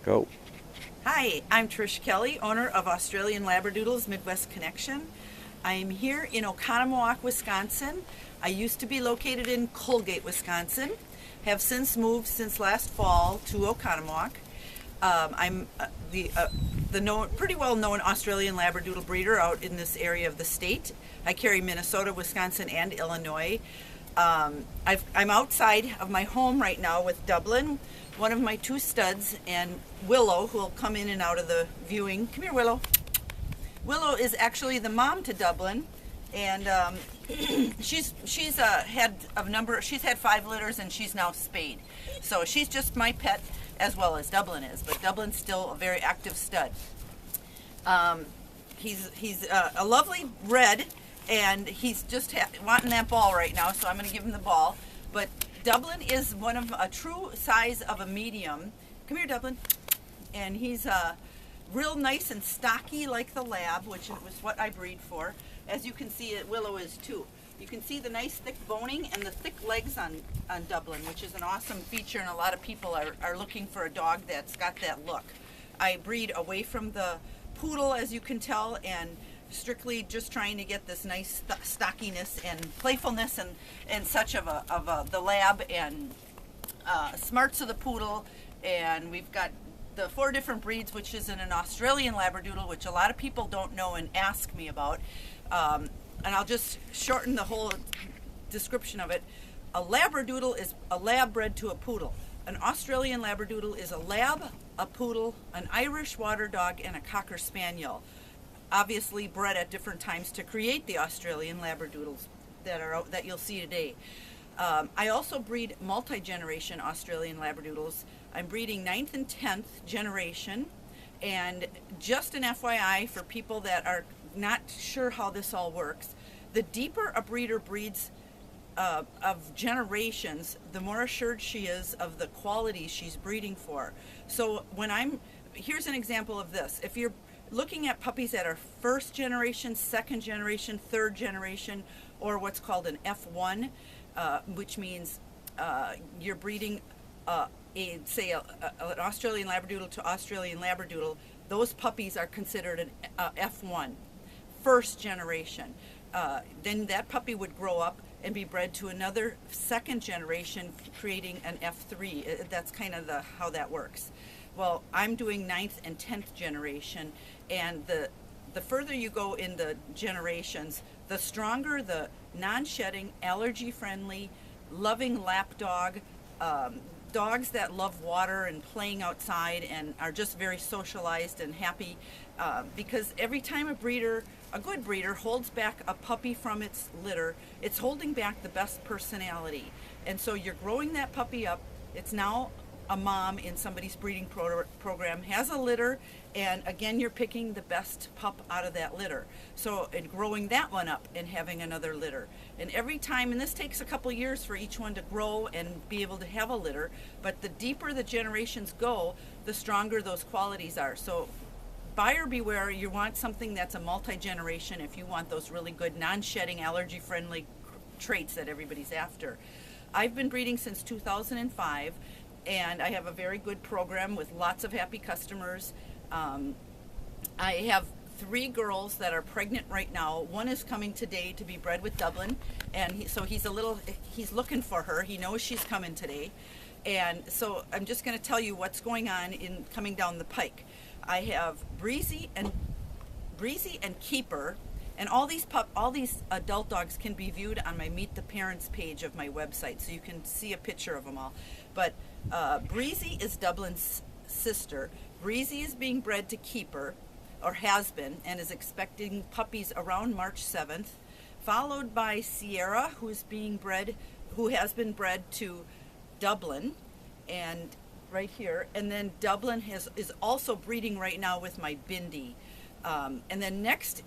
Go. Hi, I'm Trish Kelly, owner of Australian Labradoodles Midwest Connection. I am here in Oconomowoc, Wisconsin. I used to be located in Colgate, Wisconsin. Have since moved since last fall to Oconomowoc. I'm the pretty well known Australian Labradoodle breeder out in this area of the state. I carry Minnesota, Wisconsin, and Illinois. I'm outside of my home right now with Dublin, one of my two studs, and Willow, who will come in and out of the viewing. Come here, Willow. Willow is actually the mom to Dublin, and she's had 5 litters, and she's now spayed. So she's just my pet as well as Dublin is, but Dublin's still a very active stud. He's a lovely red, and he's just wanting that ball right now, so I'm going to give him the ball. But Dublin is one of a true size of a medium. Come here, Dublin. And he's real nice and stocky like the lab, which was what I breed for. As you can see, Willow is too. You can see the nice thick boning and the thick legs on Dublin, which is an awesome feature, and a lot of people are looking for a dog that's got that look. I breed away from the poodle, as you can tell, and strictly just trying to get this nice stockiness and playfulness and such of the lab and smarts of the poodle. And we've got the 4 different breeds, which is in an Australian Labradoodle, which a lot of people don't know and ask me about. And I'll just shorten the whole description of it. A Labradoodle is a lab bred to a poodle. An Australian Labradoodle is a lab, a poodle, an Irish water dog, and a Cocker Spaniel. Obviously bred at different times to create the Australian Labradoodles that you'll see today. I also breed multi-generation Australian Labradoodles. I'm breeding 9th and 10th generation, and just an FYI for people that are not sure how this all works, the deeper a breeder breeds of generations, the more assured she is of the qualities she's breeding for. So here's an example of this. If you're looking at puppies that are 1st generation, 2nd generation, 3rd generation, or what's called an F1, which means you're breeding an Australian Labradoodle to Australian Labradoodle, those puppies are considered an F1, 1st generation. Then that puppy would grow up and be bred to another 2nd generation, creating an F3. That's kind of how that works. Well, I'm doing 9th and 10th generation, and the further you go in the generations, the stronger the non-shedding, allergy-friendly, loving lap dog, dogs that love water and playing outside and are just very socialized and happy, because every time a good breeder holds back a puppy from its litter, it's holding back the best personality. And so you're growing that puppy up. It's now a mom in somebody's breeding program, has a litter, and again you're picking the best pup out of that litter. So, and growing that one up and having another litter. And every time, and this takes a couple years for each one to grow and be able to have a litter, but the deeper the generations go, the stronger those qualities are. So buyer beware, you want something that's a multi-generation if you want those really good non-shedding, allergy-friendly traits that everybody's after. I've been breeding since 2005, and I have a very good program with lots of happy customers. I have 3 girls that are pregnant right now. One is coming today to be bred with Dublin, and he's looking for her. He knows she's coming today. And so I'm just going to tell you what's going on in coming down the pike. I have Breezy and Keeper, and all these adult dogs can be viewed on my Meet the Parents page of my website, so you can see a picture of them all. But Breezy is Dublin's sister. Breezy is being bred to Keeper, or has been, and is expecting puppies around March 7th, followed by Sierra, who has been bred to Dublin, and right here, and then Dublin is also breeding right now with my Bindi. And then next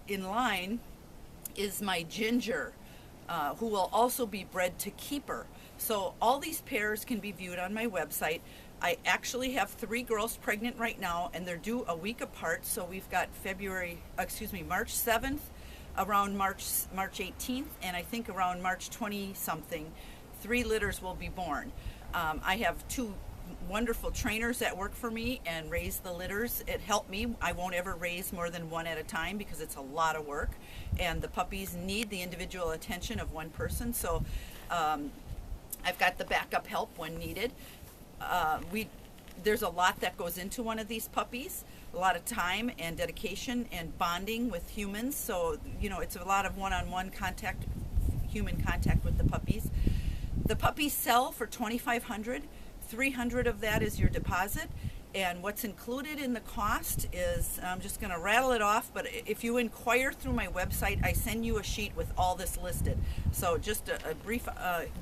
in line is my Ginger, who will also be bred to Keeper. So all these pairs can be viewed on my website. I actually have 3 girls pregnant right now, and they're due a week apart. So we've got March 7th, around March 18th, and I think around March 20 something, 3 litters will be born. I have 2 wonderful trainers that work for me and raise the litters. It helped me. I won't ever raise more than one at a time because it's a lot of work, and the puppies need the individual attention of one person. So I've got the backup help when needed. There's a lot that goes into one of these puppies, a lot of time and dedication and bonding with humans. So, it's a lot of one-on-one contact, human contact with the puppies. The puppies sell for $2,500. $300 of that is your deposit. And what's included in the cost is, I'm just going to rattle it off, but if you inquire through my website, I send you a sheet with all this listed. So just a brief,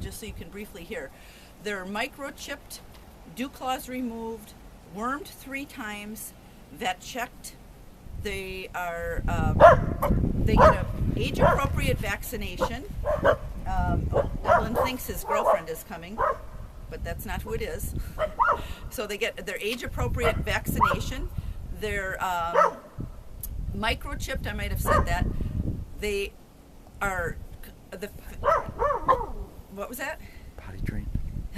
just so you can briefly hear. They're microchipped, dew claws removed, wormed 3 times, vet checked. They are, they get an age-appropriate vaccination. Dylan thinks his girlfriend is coming, but that's not who it is. So they get their age-appropriate vaccination. They're microchipped, I might have said that. They are, what was that? Potty trained.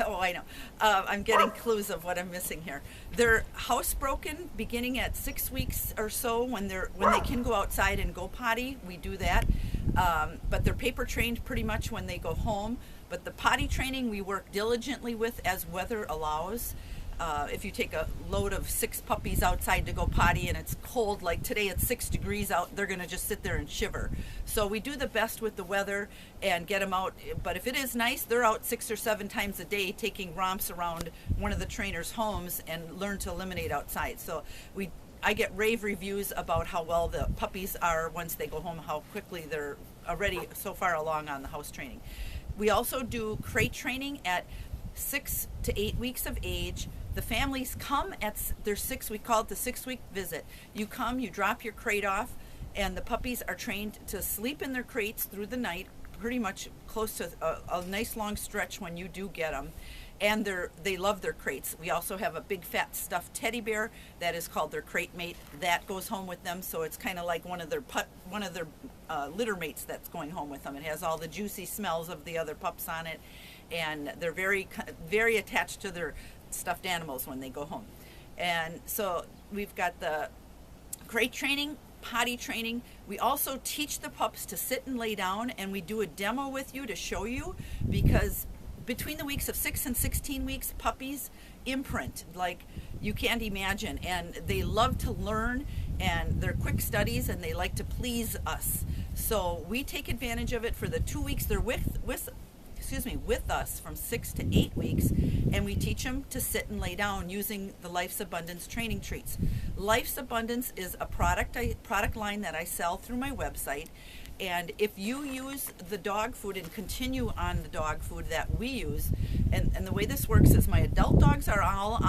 Oh, I know. I'm getting clues of what I'm missing here. They're housebroken beginning at 6 weeks or so when they can go outside and go potty. We do that. But they're paper trained pretty much when they go home. But the potty training we work diligently with as weather allows. If you take a load of 6 puppies outside to go potty and it's cold, like today it's 6 degrees out, they're going to just sit there and shiver. So we do the best with the weather and get them out. But if it is nice, they're out 6 or 7 times a day taking romps around one of the trainers' homes and learn to eliminate outside. So I get rave reviews about how well the puppies are once they go home, how quickly they're already so far along on the house training. We also do crate training at 6 to 8 weeks of age. The families come at their 6, we call it the 6-week visit. You come, you drop your crate off, and the puppies are trained to sleep in their crates through the night, pretty much close to a nice long stretch when you do get them. And they love their crates. We also have a big fat stuffed teddy bear that is called their crate mate. That goes home with them, so it's kind of like one of their litter mates that's going home with them. It has all the juicy smells of the other pups on it, and they're very, very attached to their stuffed animals when they go home. And so we've got the crate training, potty training. We also teach the pups to sit and lay down, and we do a demo with you to show you, because between the weeks of 6 and 16 weeks, puppies imprint like you can't imagine, and they love to learn, and they're quick studies, and they like to please us. So we take advantage of it for the 2 weeks they're with us from 6 to 8 weeks, and we teach them to sit and lay down using the Life's Abundance training treats. Life's Abundance is a product line that I sell through my website. And if you use the dog food and continue on the dog food that we use, and the way this works is my adult dogs are all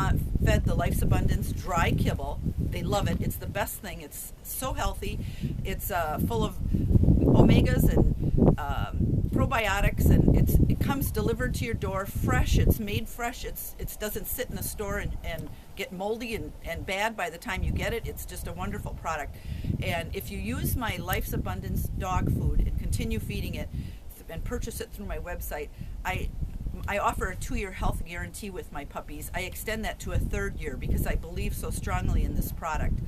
fed the Life's Abundance dry kibble. They love it. It's the best thing. It's so healthy. It's full of omegas and probiotics, and it comes delivered to your door fresh. It's made fresh. It doesn't sit in the store and get moldy and bad by the time you get it. It's just a wonderful product. And if you use my Life's Abundance dog food and continue feeding it and purchase it through my website, I offer a 2-year health guarantee with my puppies. I extend that to a 3rd year because I believe so strongly in this product.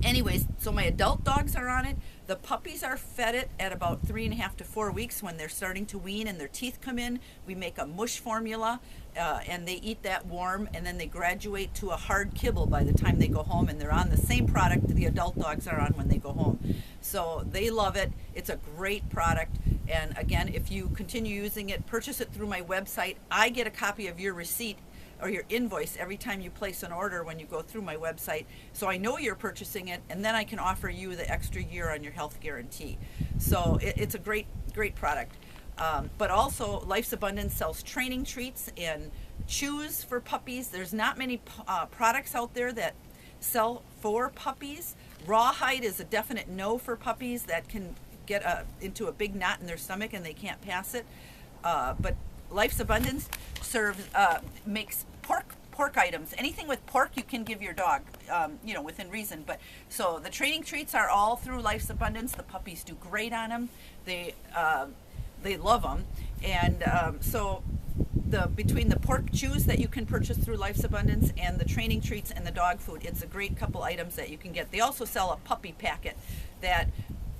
Anyways, so my adult dogs are on it. The puppies are fed it at about 3.5 to 4 weeks when they're starting to wean and their teeth come in. We make a mush formula, and they eat that warm, and then they graduate to a hard kibble by the time they go home, and they're on the same product the adult dogs are on when they go home. So they love it. It's a great product. And again, if you continue using it, purchase it through my website. I get a copy of your receipt or your invoice every time you place an order when you go through my website, so I know you're purchasing it, and then I can offer you the extra year on your health guarantee. So it's a great product. But also, Life's Abundance sells training treats and chews for puppies. There's not many products out there that sell for puppies. Rawhide is a definite no for puppies that can get into a big knot in their stomach and they can't pass it. But Life's Abundance makes pork items. Anything with pork you can give your dog, within reason. But so the training treats are all through Life's Abundance. The puppies do great on them. They love them, and so between the pork chews that you can purchase through Life's Abundance and the training treats and the dog food, it's a great couple items that you can get. They also sell a puppy packet that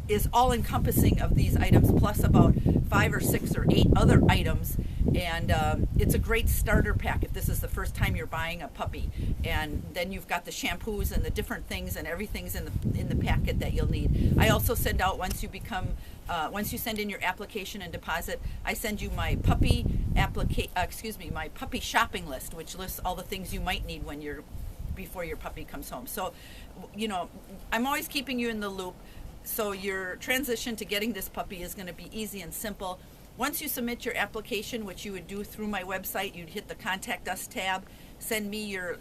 is all encompassing of these items, plus about 5 or 6 or 8 other items, and it's a great starter pack if this is the first time you're buying a puppy. And then you've got the shampoos and the different things, and everything's in the packet that you'll need. I also send out, once you send in your application and deposit, I send you my puppy my puppy shopping list, which lists all the things you might need before your puppy comes home. So, you know, I'm always keeping you in the loop. So your transition to getting this puppy is going to be easy and simple. Once you submit your application, which you would do through my website, you'd hit the Contact Us tab, send me your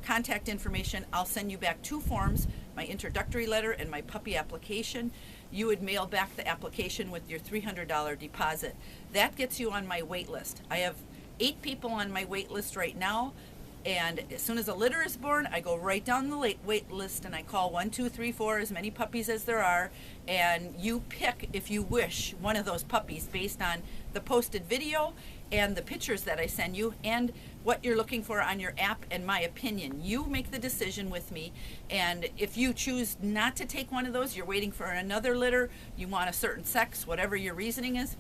contact information. I'll send you back 2 forms, my introductory letter and my puppy application. You would mail back the application with your $300 deposit. That gets you on my wait list. I have 8 people on my wait list right now. And as soon as a litter is born, I go right down the wait list and I call 1, 2, 3, 4, as many puppies as there are. And you pick, if you wish, one of those puppies based on the posted video and the pictures that I send you and what you're looking for on your app and my opinion. You make the decision with me. And if you choose not to take one of those, you're waiting for another litter, you want a certain sex, whatever your reasoning is,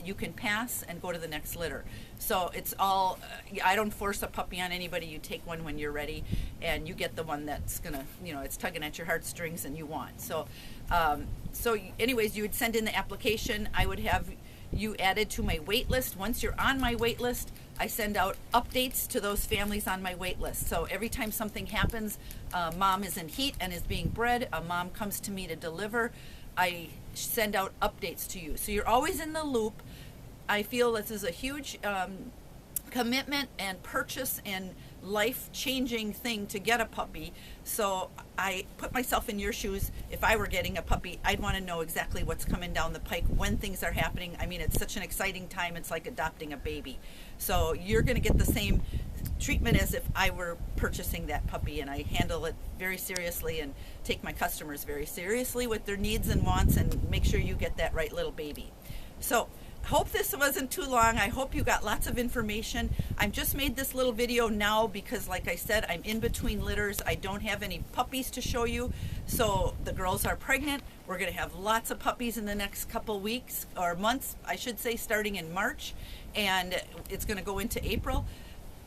you can pass and go to the next litter. So it's all, I don't force a puppy on anybody. You take one when you're ready, and you get the one that's gonna, you know, it's tugging at your heartstrings and you want. So, anyways, you would send in the application. I would have you added to my wait list. Once you're on my wait list, I send out updates to those families on my wait list. So every time something happens, mom is in heat and is being bred, a mom comes to me to deliver, I send out updates to you. So you're always in the loop. I feel this is a huge commitment and purchase and life-changing thing to get a puppy. So I put myself in your shoes. If I were getting a puppy, I'd want to know exactly what's coming down the pike, when things are happening. I mean, it's such an exciting time. It's like adopting a baby. So you're going to get the same treatment as if I were purchasing that puppy, and I handle it very seriously and take my customers very seriously with their needs and wants and make sure you get that right little baby. So hope this wasn't too long. I hope you got lots of information. I've just made this little video now because, like I said, I'm in between litters. I don't have any puppies to show you. So the girls are pregnant. We're going to have lots of puppies in the next couple weeks, or months, I should say, starting in March. And it's going to go into April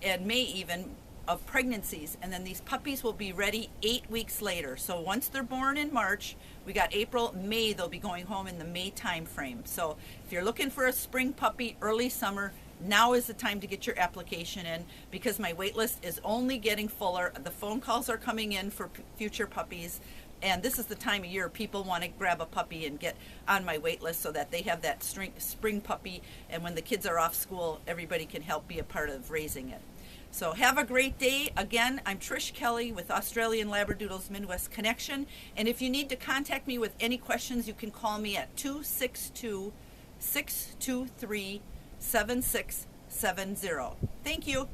and May even, of pregnancies. And then these puppies will be ready 8 weeks later. So once they're born in March, we got April, May, they'll be going home in the May time frame. So if you're looking for a spring puppy, early summer, now is the time to get your application in, because my wait list is only getting fuller. The phone calls are coming in for future puppies. And this is the time of year people want to grab a puppy and get on my wait list so that they have that spring puppy. And when the kids are off school, everybody can help be a part of raising it. So have a great day. Again, I'm Trish Kelly with Australian Labradoodles Midwest Connection. And if you need to contact me with any questions, you can call me at 262-623-7670. Thank you.